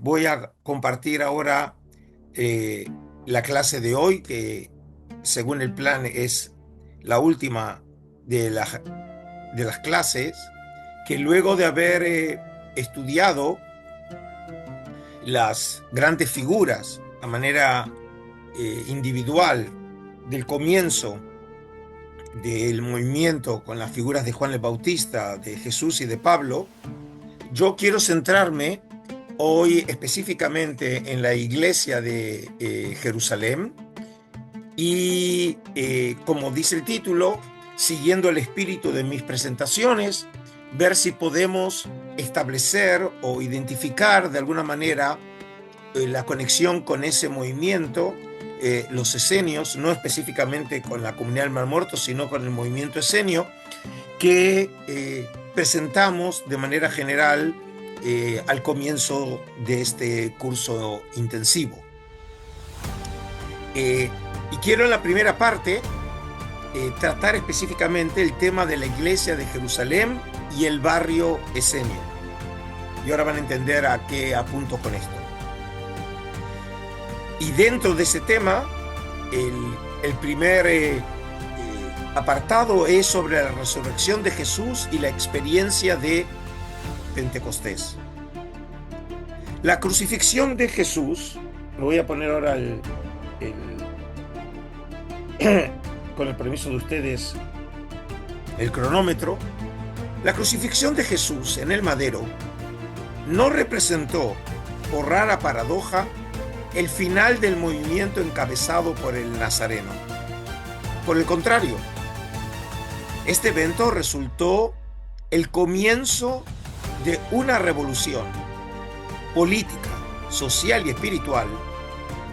Voy a compartir ahora eh, la clase de hoy, que según el plan es la última de, de las clases, que luego de haber estudiado las grandes figuras a manera individual del comienzo del movimiento con las figuras de Juan el Bautista, de Jesús y de Pablo, yo quiero centrarme hoy específicamente en la iglesia de Jerusalén y, como dice el título, siguiendo el espíritu de mis presentaciones, ver si podemos establecer o identificar de alguna manera la conexión con ese movimiento, los esenios, no específicamente con la comunidad del Mar Muerto, sino con el movimiento esenio, que presentamos de manera general al comienzo de este curso intensivo. Y quiero en la primera parte tratar específicamente el tema de la iglesia de Jerusalén y el barrio esenio. Y ahora van a entender a qué apunto con esto. Y dentro de ese tema, el primer apartado es sobre la resurrección de Jesús y la experiencia de Pentecostés. La crucifixión de Jesús, me voy a poner ahora con el permiso de ustedes, el cronómetro. La crucifixión de Jesús en el madero no representó, por rara paradoja, el final del movimiento encabezado por el Nazareno. Por el contrario, este evento resultó el comienzo de una revolución política, social y espiritual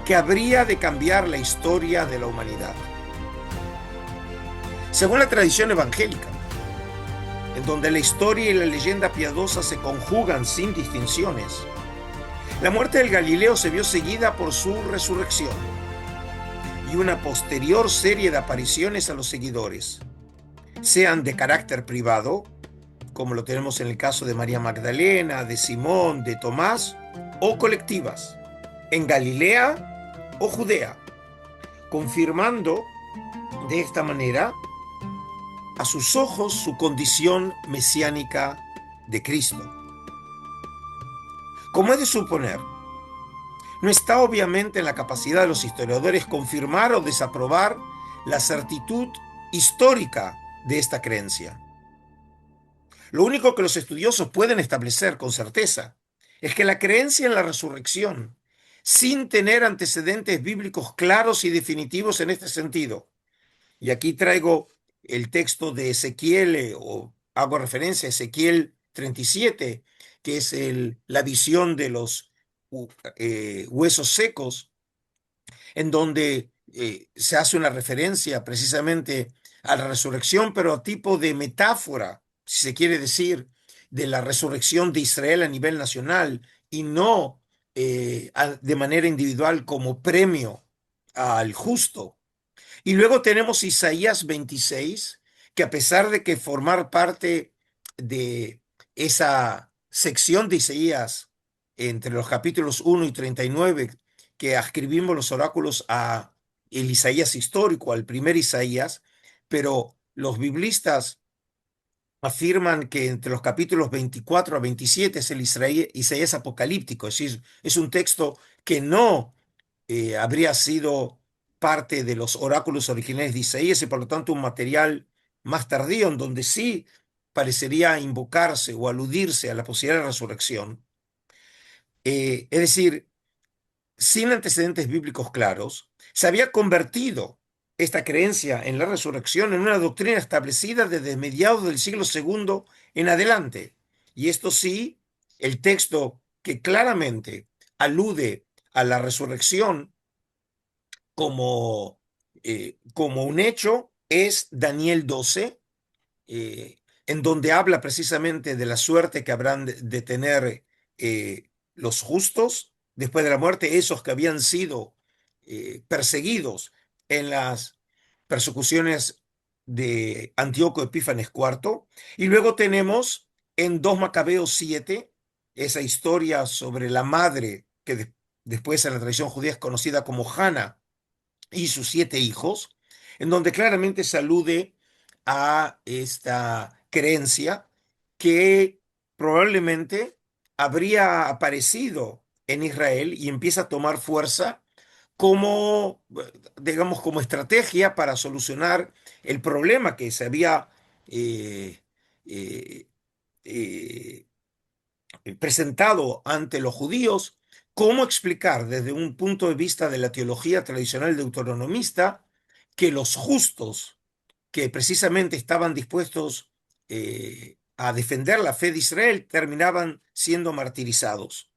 que habría de cambiar la historia de la humanidad. Según la tradición evangélica, en donde la historia y la leyenda piadosa se conjugan sin distinciones, la muerte del Galileo se vio seguida por su resurrección y una posterior serie de apariciones a los seguidores, sean de carácter privado, como lo tenemos en el caso de María Magdalena, de Simón, de Tomás, o colectivas, en Galilea o Judea, confirmando de esta manera a sus ojos su condición mesiánica de Cristo. Como es de suponer, no está obviamente en la capacidad de los historiadores confirmar o desaprobar la certitud histórica de esta creencia. Lo único que los estudiosos pueden establecer con certeza es que la creencia en la resurrección, sin tener antecedentes bíblicos claros y definitivos en este sentido, y aquí traigo el texto de Ezequiel, o hago referencia a Ezequiel 37, que es la visión de los huesos secos, en donde se hace una referencia precisamente a la resurrección, pero a tipo de metáfora, si se quiere decir, de la resurrección de Israel a nivel nacional y no de manera individual como premio al justo. Y luego tenemos Isaías 26, que a pesar de que formar parte de esa sección de Isaías entre los capítulos 1 y 39, que ascribimos los oráculos a el Isaías histórico, al primer Isaías, pero los biblistas afirman que entre los capítulos 24 a 27 es el Isaías apocalíptico, es decir, es un texto que no habría sido parte de los oráculos originales de Isaías y por lo tanto un material más tardío en donde sí parecería invocarse o aludirse a la posibilidad de resurrección. Es decir, sin antecedentes bíblicos claros, se había convertido esta creencia en la resurrección en una doctrina establecida desde mediados del siglo segundo en adelante. Y esto sí, el texto que claramente alude a la resurrección como, como un hecho es Daniel 12, en donde habla precisamente de la suerte que habrán de tener los justos después de la muerte, esos que habían sido perseguidos en las persecuciones de Antíoco Epífanes IV. Y luego tenemos en 2 Macabeos 7, esa historia sobre la madre que después en la tradición judía es conocida como Hannah y sus 7 hijos, en donde claramente se alude a esta creencia que probablemente habría aparecido en Israel y empieza a tomar fuerza como, digamos, como estrategia para solucionar el problema que se había eh, eh, eh, presentado ante los judíos. ¿Cómo explicar desde un punto de vista de la teología tradicional deuteronomista que los justos, que precisamente estaban dispuestos a defender la fe de Israel, terminaban siendo martirizados,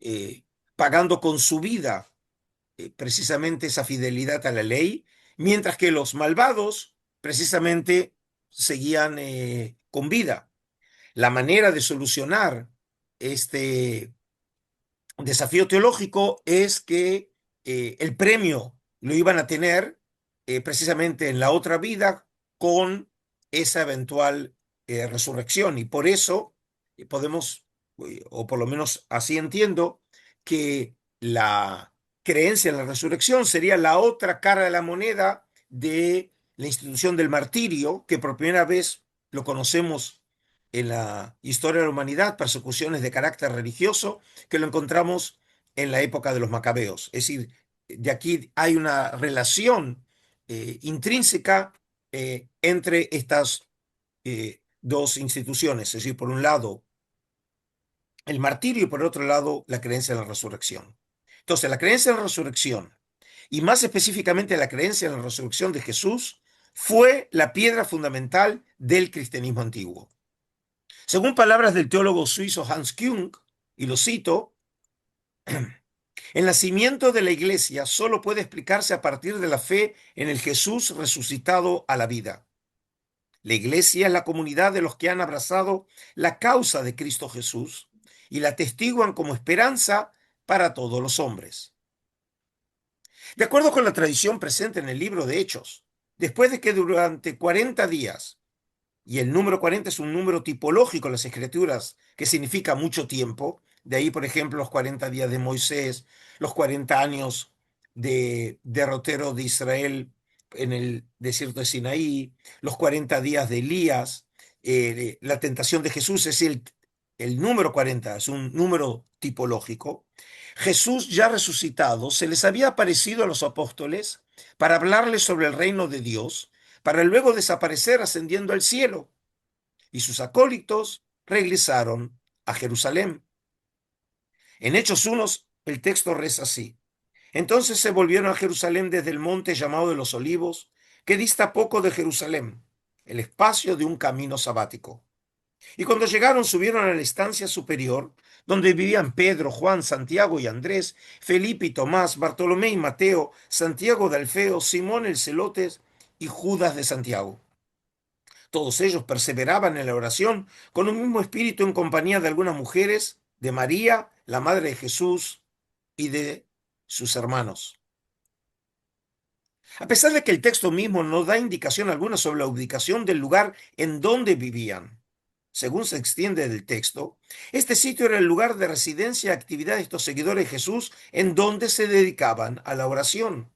eh, pagando con su vida precisamente esa fidelidad a la ley, mientras que los malvados precisamente seguían con vida? La manera de solucionar este desafío teológico es que el premio lo iban a tener precisamente en la otra vida con esa eventual resurrección. Y por eso podemos, o por lo menos así entiendo, que la creencia en la resurrección sería la otra cara de la moneda de la institución del martirio, que por primera vez lo conocemos en la historia de la humanidad, persecuciones de carácter religioso, que lo encontramos en la época de los macabeos. Es decir, de aquí hay una relación intrínseca entre estas dos instituciones, es decir, por un lado el martirio y por otro lado la creencia en la resurrección. Entonces, la creencia en la resurrección y más específicamente la creencia en la resurrección de Jesús fue la piedra fundamental del cristianismo antiguo. Según palabras del teólogo suizo Hans Küng, y lo cito, el nacimiento de la iglesia solo puede explicarse a partir de la fe en el Jesús resucitado a la vida. La iglesia es la comunidad de los que han abrazado la causa de Cristo Jesús y la atestiguan como esperanza para todos los hombres. De acuerdo con la tradición presente en el libro de Hechos, después de que durante 40 días, y el número 40 es un número tipológico en las escrituras que significa mucho tiempo. De ahí, por ejemplo, los 40 días de Moisés, los 40 años de derrotero de Israel en el desierto de Sinaí, los 40 días de Elías, la tentación de Jesús, es el número 40, es un número tipológico. Jesús ya resucitado se les había aparecido a los apóstoles para hablarles sobre el reino de Dios, para luego desaparecer ascendiendo al cielo, y sus acólitos regresaron a Jerusalén. En Hechos 1, el texto reza así: entonces se volvieron a Jerusalén desde el monte llamado de los Olivos, que dista poco de Jerusalén, el espacio de un camino sabático. Y cuando llegaron, subieron a la estancia superior, donde vivían Pedro, Juan, Santiago y Andrés, Felipe y Tomás, Bartolomé y Mateo, Santiago de Alfeo, Simón el Celotes y Judas de Santiago. Todos ellos perseveraban en la oración con un mismo espíritu en compañía de algunas mujeres, de María, la madre de Jesús, y de sus hermanos. A pesar de que el texto mismo no da indicación alguna sobre la ubicación del lugar en donde vivían, según se extiende del texto, este sitio era el lugar de residencia y actividad de estos seguidores de Jesús en donde se dedicaban a la oración.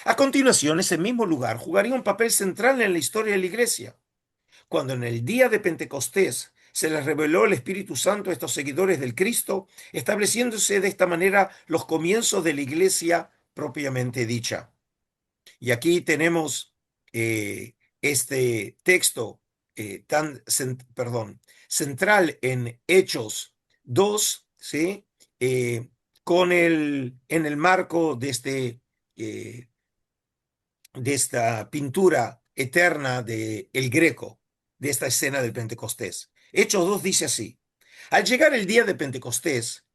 A continuación, ese mismo lugar jugaría un papel central en la historia de la iglesia. Cuando en el día de Pentecostés se les reveló el Espíritu Santo a estos seguidores del Cristo, estableciéndose de esta manera los comienzos de la iglesia propiamente dicha. Y aquí tenemos este texto central en Hechos 2, ¿sí? Eh, en el marco eh, de esta pintura eterna de El Greco, de esta escena del Pentecostés. Hechos 2 dice así: al llegar el día de Pentecostés,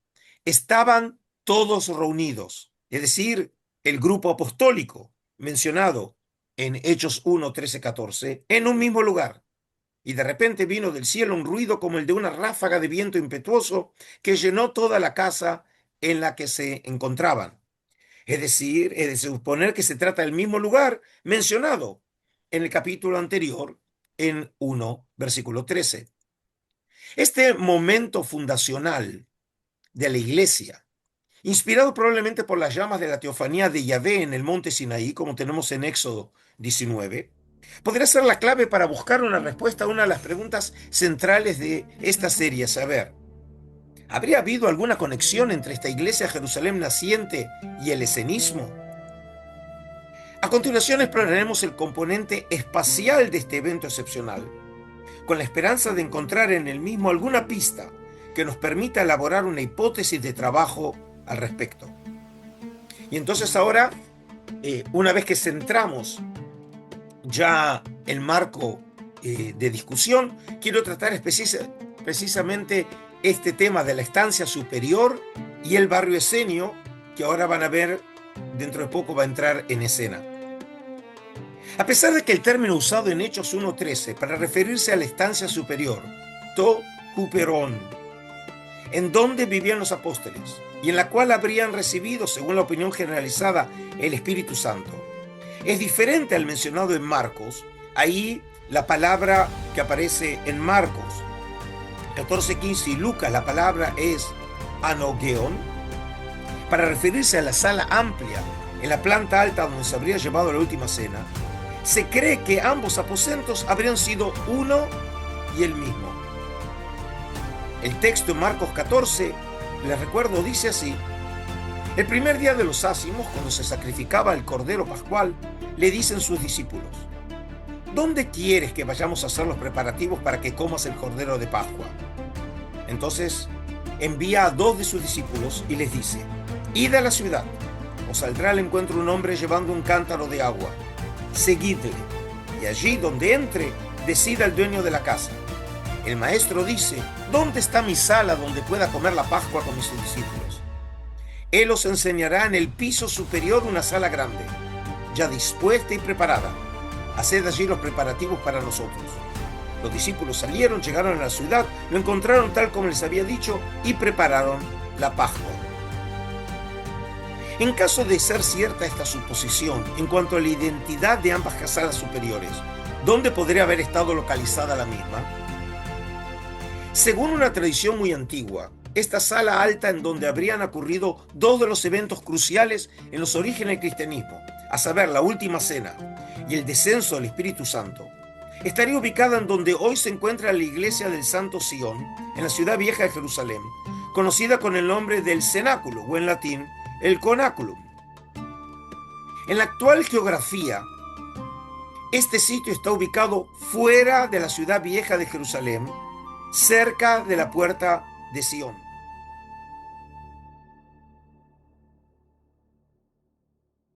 estaban todos reunidos, es decir, el grupo apostólico mencionado en Hechos 1, 13, 14, en un mismo lugar. Y de repente vino del cielo un ruido como el de una ráfaga de viento impetuoso que llenó toda la casa en la que se encontraban. Es decir, es de suponer que se trata del mismo lugar mencionado en el capítulo anterior, en 1, versículo 13. Este momento fundacional de la iglesia, inspirado probablemente por las llamas de la teofanía de Yahvé en el monte Sinaí, como tenemos en Éxodo 19, podría ser la clave para buscar una respuesta a una de las preguntas centrales de esta serie, a saber, ¿habría habido alguna conexión entre esta iglesia Jerusalén naciente y el helenismo? A continuación exploraremos el componente espacial de este evento excepcional, con la esperanza de encontrar en el mismo alguna pista que nos permita elaborar una hipótesis de trabajo al respecto. Y entonces ahora, una vez que centramos ya el marco de discusión, quiero tratar precisamente este tema de la estancia superior y el barrio esenio, que ahora van a ver, dentro de poco va a entrar en escena. A pesar de que el término usado en Hechos 1:13 para referirse a la estancia superior, to huperon, en donde vivían los apóstoles y en la cual habrían recibido, según la opinión generalizada, el Espíritu Santo, es diferente al mencionado en Marcos. Ahí la palabra que aparece en Marcos 14:15 y Lucas, la palabra es anogeon, para referirse a la sala amplia en la planta alta donde se habría llevado la última cena. Se cree que ambos aposentos habrían sido uno y el mismo. El texto en Marcos 14, les recuerdo, dice así: el primer día de los ácimos, cuando se sacrificaba el cordero pascual, le dicen sus discípulos: ¿dónde quieres que vayamos a hacer los preparativos para que comas el cordero de Pascua? Entonces envía a 2 de sus discípulos y les dice: id a la ciudad, os saldrá al encuentro un hombre llevando un cántaro de agua. Seguidle, y allí donde entre, decida el dueño de la casa: el maestro dice, ¿dónde está mi sala donde pueda comer la Pascua con mis discípulos? Él os enseñará en el piso superior una sala grande, ya dispuesta y preparada. Haced allí los preparativos para nosotros. Los discípulos salieron, llegaron a la ciudad, lo encontraron tal como les había dicho y prepararon la Pascua. En caso de ser cierta esta suposición en cuanto a la identidad de ambas salas superiores, ¿dónde podría haber estado localizada la misma? Según una tradición muy antigua, esta sala alta en donde habrían ocurrido 2 de los eventos cruciales en los orígenes del cristianismo, a saber, la última cena y el descenso del Espíritu Santo, estaría ubicada en donde hoy se encuentra la iglesia del Santo Sion, en la ciudad vieja de Jerusalén, conocida con el nombre del cenáculo, o en latín, el conáculum. En la actual geografía, este sitio está ubicado fuera de la ciudad vieja de Jerusalén, cerca de la puerta de Sion.